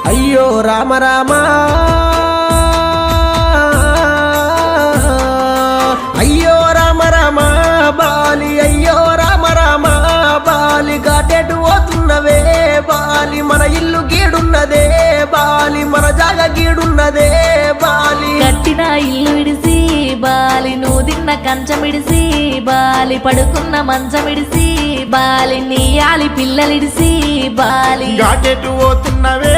అయ్యో రామ రామ అయ్యో రామ రామ బాలి అయ్యో రామ రామ బాలి గాటెటు పోతున్నవే బాలి మన ఇల్లు గీడున్నదే బాలి మన జాగ గీడున్నదే బాలి కట్టిన ఇల్లు విడిసి బాలి నువ్వు తిన్న కంచం విడిసి బాలి పడుకున్న మంచం విడిసి బాలి నీయాలి పిల్లలిడిసి బాలి గాటెటు పోతున్నవే